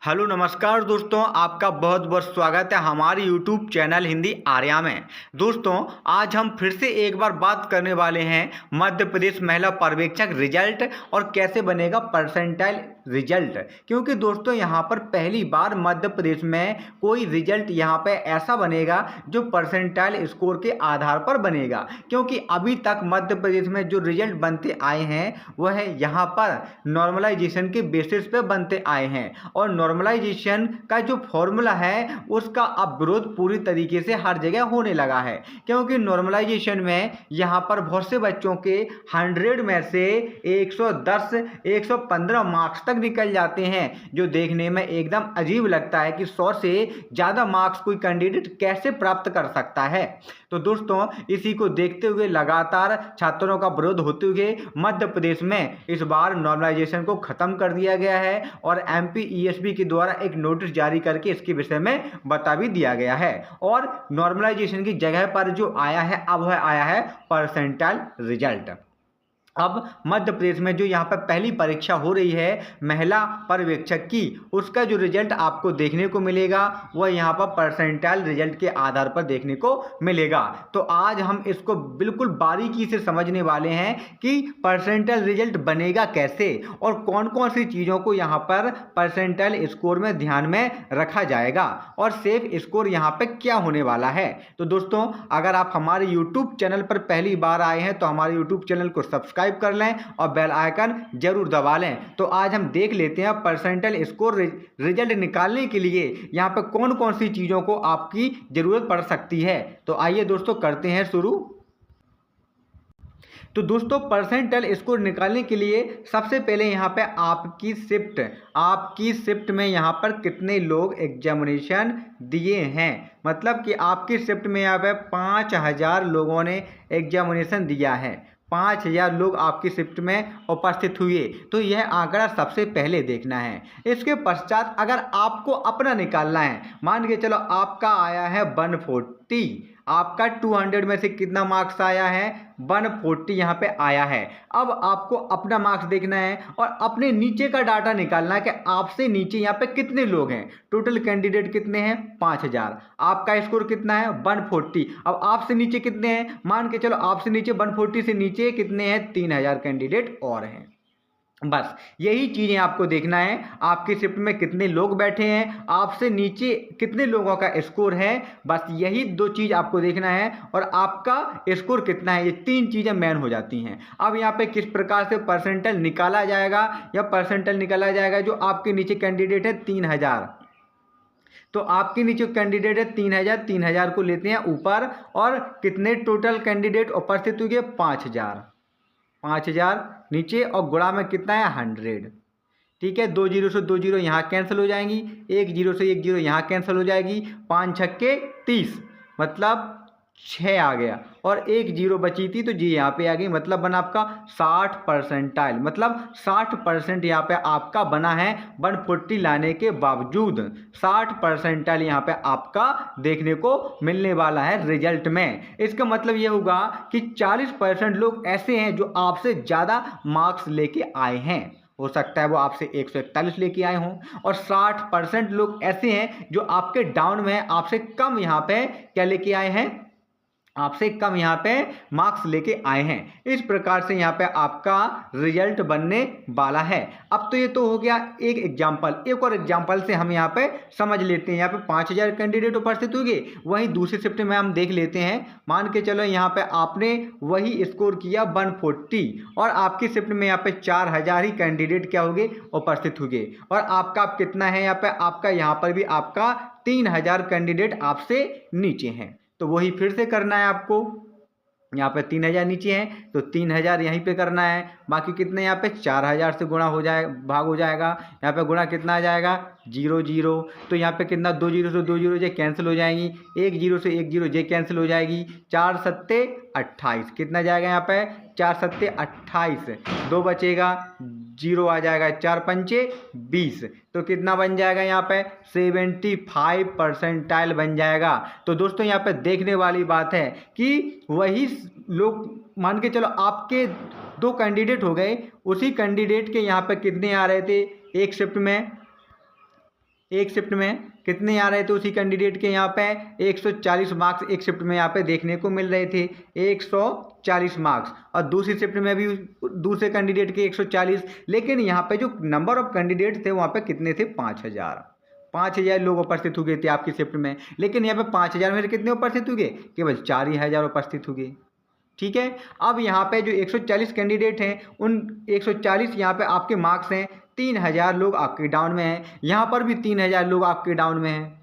Hello नमस्कार दोस्तों, आपका बहुत बहुत स्वागत है हमारे यूट्यूब चैनल हिंदी आर्या में। दोस्तों, आज हम फिर से एक बार बात करने वाले हैं मध्य प्रदेश महिला पर्यवेक्षक रिजल्ट और कैसे बनेगा परसेंटाइल रिजल्ट। क्योंकि दोस्तों यहाँ पर पहली बार मध्य प्रदेश में कोई रिजल्ट यहाँ पे ऐसा बनेगा जो परसेंटाइल स्कोर के आधार पर बनेगा। क्योंकि अभी तक मध्य प्रदेश में जो रिजल्ट बनते आए हैं वह यहाँ पर नॉर्मलाइजेशन के बेसिस पे बनते आए हैं और नॉर्मलाइजेशन का जो फॉर्मूला है उसका अब विरोध पूरी तरीके से हर जगह होने लगा है। क्योंकि नॉर्मलाइजेशन में यहाँ पर बहुत से बच्चों के 100 में से 110 115 मार्क्स तक निकल जाते हैं, जो देखने में एकदम अजीब लगता है कि 100 से ज़्यादा मार्क्स कोई कैंडिडेट कैसे प्राप्त कर सकता है। तो दोस्तों, इसी को देखते हुए लगातार छात्रों का विरोध होते हुए मध्य प्रदेश में इस बार नॉर्मलाइजेशन को खत्म कर दिया गया है और MPESB के द्वारा एक नोटिस जारी करके इसके विषय में बता भी दिया गया है। और नॉर्मलाइजेशन की जगह पर जो आया है अब वह आया है परसेंटाइल रिजल्ट। अब मध्य प्रदेश में जो यहाँ पर पहली परीक्षा हो रही है महिला पर्यवेक्षक की, उसका जो रिजल्ट आपको देखने को मिलेगा वह यहाँ पर परसेंटाइल रिजल्ट के आधार पर देखने को मिलेगा। तो आज हम इसको बिल्कुल बारीकी से समझने वाले हैं कि परसेंटाइल रिजल्ट बनेगा कैसे और कौन कौन सी चीज़ों को यहाँ पर परसेंटाइल स्कोर में ध्यान में रखा जाएगा और सेफ स्कोर यहाँ पर क्या होने वाला है। तो दोस्तों, अगर आप हमारे यूट्यूब चैनल पर पहली बार आए हैं तो हमारे यूट्यूब चैनल को सब्सक्राइब कर लें और बेल आइकन जरूर दबा लें। तो आज हम देख लेते हैं परसेंटाइल स्कोर रिजल्ट निकालने के लिए यहाँ पर कौन कौन सी चीज़ों को आपकी ज़रूरत पड़ सकती है। तो आइए दोस्तों, करते हैं शुरू। तो दोस्तों, परसेंटाइल स्कोर निकालने के लिए सबसे पहले यहाँ पे आपकी शिफ्ट में यहाँ पर कितने लोग एग्जामिनेशन दिए हैं, मतलब कि आपकी शिफ्ट में यहाँ पे 5000 लोगों ने एग्जामिनेशन दिया है। 5000 लोग आपकी शिफ्ट में उपस्थित हुए, तो यह आंकड़ा सबसे पहले देखना है। इसके पश्चात अगर आपको अपना निकालना है, मान के चलो आपका आया है 140, आपका 200 में से कितना मार्क्स आया है 140 यहाँ पे आया है। अब आपको अपना मार्क्स देखना है और अपने नीचे का डाटा निकालना है कि आपसे नीचे यहाँ पे कितने लोग हैं। टोटल कैंडिडेट कितने हैं 5000, आपका स्कोर कितना है 140। अब आपसे नीचे कितने हैं, मान के चलो आपसे नीचे 140 से नीचे कितने हैं 3000 कैंडिडेट और हैं। बस यही चीज़ें आपको देखना है, आपकी शिफ्ट में कितने लोग बैठे हैं, आपसे नीचे कितने लोगों का स्कोर है। बस यही दो चीज़ आपको देखना है और आपका स्कोर कितना है, ये तीन चीज़ें मेन हो जाती हैं। अब यहाँ पे किस प्रकार से परसेंटाइल निकाला जाएगा, या परसेंटाइल निकाला जाएगा जो आपके नीचे कैंडिडेट है 3000, तो आपके नीचे कैंडिडेट है 3000 को लेते हैं ऊपर और कितने टोटल कैंडिडेट उपस्थित हुए 5000 नीचे और गुणा में कितना है 100। ठीक है, 2 जीरो से 2 जीरो यहाँ कैंसिल हो जाएंगी, 1 जीरो से 1 जीरो यहाँ कैंसिल हो जाएगी, 5 छक्के 30 मतलब 6 आ गया और 1 जीरो बची थी तो जी यहाँ पे आ गई, मतलब बना आपका 60 परसेंटाइल, मतलब 60% यहाँ पे आपका बना है 140 लाने के बावजूद। 60 परसेंटाइल यहाँ पे आपका देखने को मिलने वाला है रिजल्ट में। इसका मतलब ये होगा कि 40% लोग ऐसे हैं जो आपसे ज़्यादा मार्क्स लेके आए हैं, हो सकता है वो आपसे 141 लेके आए हों, और 60% लोग ऐसे हैं जो आपके डाउन में हैं, आपसे कम यहाँ पे क्या लेके आए हैं, आपसे कम यहाँ पे मार्क्स लेके आए हैं। इस प्रकार से यहाँ पे आपका रिजल्ट बनने वाला है। अब तो ये तो हो गया एक एग्जाम्पल, एक और एग्जाम्पल से हम यहाँ पे समझ लेते हैं। यहाँ पे 5000 कैंडिडेट उपस्थित हुए, वहीं दूसरी शिफ्ट में हम देख लेते हैं। मान के चलो यहाँ पे आपने वही स्कोर किया 140 और आपकी शिफ्ट में यहाँ पे 4000 ही कैंडिडेट क्या हो गए उपस्थित हुए, और आपका कितना है यहाँ पे, आपका यहाँ पर भी आपका 3000 कैंडिडेट आपसे नीचे हैं। तो वही फिर से करना है आपको, यहाँ पे 3000 नीचे हैं तो 3000 यहीं पे करना है, बाकी कितने यहाँ पे 4000 से गुणा हो जाए भाग हो जाएगा, यहाँ पे गुणा कितना आ जाएगा 0 0, तो यहाँ पे कितना 2 जीरो से 2 जीरो जे कैंसिल हो जाएंगी, 1 जीरो से 1 जीरो जे कैंसिल हो जाएगी, 4 सत्ते 28 कितना जाएगा यहाँ पे 4 सत्ते 28, 2 बचेगा 0 आ जाएगा, 4 पंचे 20, तो कितना बन जाएगा यहाँ पे 75 परसेंटाइल बन जाएगा। तो दोस्तों, यहाँ पे देखने वाली बात है कि वही लोग, मान के चलो आपके 2 कैंडिडेट हो गए, उसी कैंडिडेट के यहाँ पे कितने आ रहे थे एक शिफ्ट में एक शिफ्ट में कितने आ रहे थे उसी कैंडिडेट के यहाँ पे 140 मार्क्स एक शिफ्ट में यहाँ पे देखने को मिल रहे थे, 140 मार्क्स। और दूसरी शिफ्ट में भी दूसरे कैंडिडेट के 140, लेकिन यहाँ पे जो नंबर ऑफ कैंडिडेट थे वहाँ पे कितने थे, 5000 लोग उपस्थित हुए थे आपकी शिफ्ट में। लेकिन यहाँ पे 5000 में से कितने उपस्थित हुए, केवल 4000 उपस्थित हुए। ठीक है, अब यहाँ पे जो 140 कैंडिडेट हैं उन 140 यहाँ पे आपके मार्क्स हैं, 3000 लोग आपके डाउन में हैं, यहाँ पर भी 3000 लोग आपके डाउन में हैं।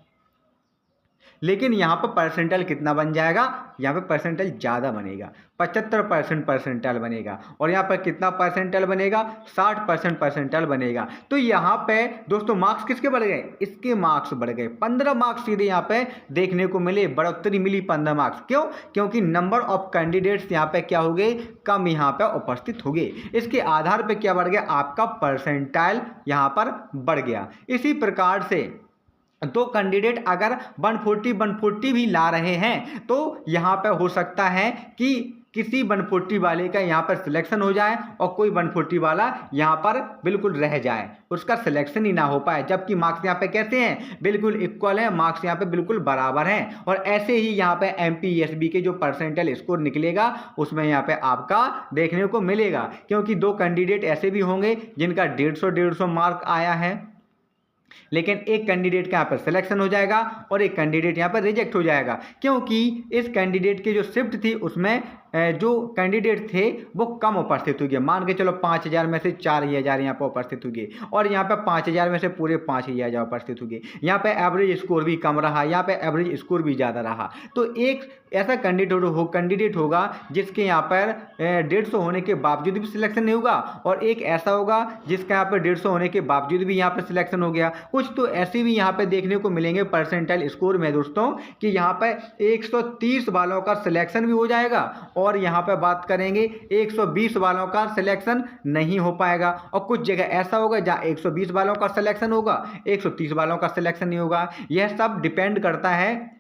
लेकिन यहाँ पर परसेंटाइल कितना बन जाएगा, यहाँ पे परसेंटाइल ज़्यादा बनेगा, 75% परसेंटाइल बनेगा। और यहाँ पर कितना परसेंटाइल बनेगा, 60% परसेंटाइल बनेगा। तो यहाँ पे दोस्तों मार्क्स किसके बढ़ गए, इसके मार्क्स बढ़ गए, 15 मार्क्स सीधे यहाँ पे देखने को मिले, बढ़ोतरी मिली 15 मार्क्स। क्यों, क्योंकि नंबर ऑफ कैंडिडेट्स यहाँ पे क्या हो गए, कम यहाँ पे उपस्थित हो गए। इसके आधार पर क्या बढ़ गया, आपका परसेंटाइल यहाँ पर बढ़ गया। इसी प्रकार से दो कैंडिडेट अगर 140 भी ला रहे हैं तो यहाँ पे हो सकता है कि किसी 140 वाले का यहाँ पर सिलेक्शन हो जाए और कोई 140 वाला यहाँ पर बिल्कुल रह जाए, उसका सिलेक्शन ही ना हो पाए। जबकि मार्क्स यहाँ पे कैसे हैं, बिल्कुल इक्वल हैं, मार्क्स यहाँ पे बिल्कुल बराबर हैं। और ऐसे ही यहाँ पे MPSB के जो परसेंटाइल स्कोर निकलेगा उसमें यहाँ पे आपका देखने को मिलेगा। क्योंकि दो कैंडिडेट ऐसे भी होंगे जिनका 150 मार्क आया है, लेकिन एक कैंडिडेट का यहाँ पर सिलेक्शन हो जाएगा और एक कैंडिडेट यहाँ पर रिजेक्ट हो जाएगा। क्योंकि इस कैंडिडेट की जो शिफ्ट थी उसमें जो कैंडिडेट थे वो कम उपस्थित हुए। मान के चलो 5000 में से 4000 यहाँ पर उपस्थित हुए और यहाँ पे 5000 में से पूरे 5000 उपस्थित हुए। यहाँ पे एवरेज स्कोर भी कम रहा, यहाँ पे एवरेज स्कोर भी ज़्यादा रहा। तो एक ऐसा कैंडिडेट होगा जिसके यहाँ पर 150 होने के बावजूद भी सिलेक्शन नहीं होगा, और एक ऐसा होगा जिसका यहाँ पर 150 होने के बावजूद भी यहाँ पर सिलेक्शन हो गया। कुछ तो ऐसे भी यहाँ पे देखने को मिलेंगे परसेंटाइल स्कोर में दोस्तों कि यहाँ पे 130 वालों का सिलेक्शन भी हो जाएगा और यहाँ पे बात करेंगे 120 वालों का सिलेक्शन नहीं हो पाएगा। और कुछ जगह ऐसा होगा जहाँ 120 वालों का सिलेक्शन होगा, 130 वालों का सिलेक्शन नहीं होगा। यह सब डिपेंड करता है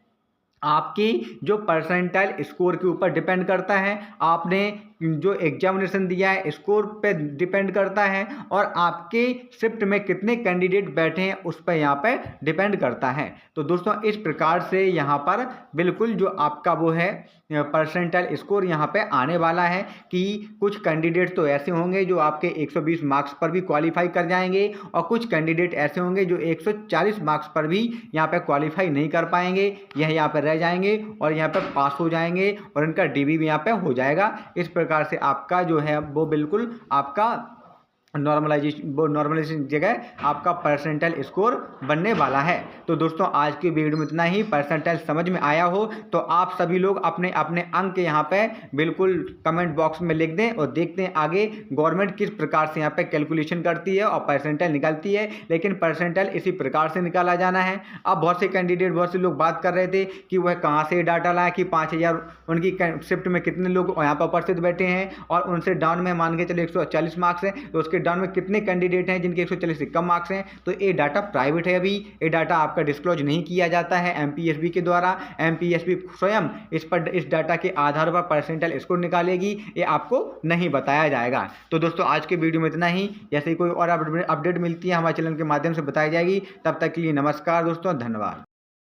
आपकी जो परसेंटाइल स्कोर के ऊपर डिपेंड करता है, आपने जो एग्जामिनेशन दिया है स्कोर पे डिपेंड करता है, और आपके शिफ्ट में कितने कैंडिडेट बैठे हैं उस पर यहाँ पे डिपेंड करता है। तो दोस्तों इस प्रकार से यहाँ पर बिल्कुल जो आपका वो है परसेंटाइल स्कोर यहाँ पे आने वाला है कि कुछ कैंडिडेट तो ऐसे होंगे जो आपके 120 मार्क्स पर भी क्वालिफाई कर जाएंगे और कुछ कैंडिडेट ऐसे होंगे जो 140 मार्क्स पर भी यहाँ पे क्वालिफाई नहीं कर पाएंगे, यह यहाँ पर रह जाएंगे और यहाँ पर पास हो जाएंगे और इनका DB भी यहाँ पे हो जाएगा। इस प्रकार से आपका जो है वो बिल्कुल आपका नॉर्मलाइजेशन जगह आपका परसेंटाइल स्कोर बनने वाला है। तो दोस्तों आज की वीडियो में इतना ही। परसेंटाइल समझ में आया हो तो आप सभी लोग अपने अपने अंक यहाँ पे बिल्कुल कमेंट बॉक्स में लिख दें और देखते हैं आगे गवर्नमेंट किस प्रकार से यहाँ पे कैलकुलेशन करती है और परसेंटाइल निकालती है। लेकिन परसेंटाइल इसी प्रकार से निकाला जाना है। अब बहुत से कैंडिडेट, बहुत से लोग बात कर रहे थे कि वह कहाँ से डाटा लाए कि 5000 उनकी शिफ्ट में कितने लोग यहाँ पर उपस्थित बैठे हैं और उनसे डाउन में मान के चलो 140 मार्क्स हैं, तो उसके डाउन में कितने कैंडिडेट हैं जिनके 140 से कम मार्क्स हैं। तो ये डाटा प्राइवेट है, अभी ये डाटा आपका डिस्क्लोज नहीं किया जाता है MPSB के द्वारा। MPSB स्वयं इस डाटा के आधार पर परसेंटाइल स्कोर निकालेगी, ये आपको नहीं बताया जाएगा। तो दोस्तों आज के वीडियो में इतना ही। जैसे ही कोई और अपडेट मिलती है हमारे चैनल के माध्यम से बताई जाएगी। तब तक के लिए नमस्कार दोस्तों, धन्यवाद।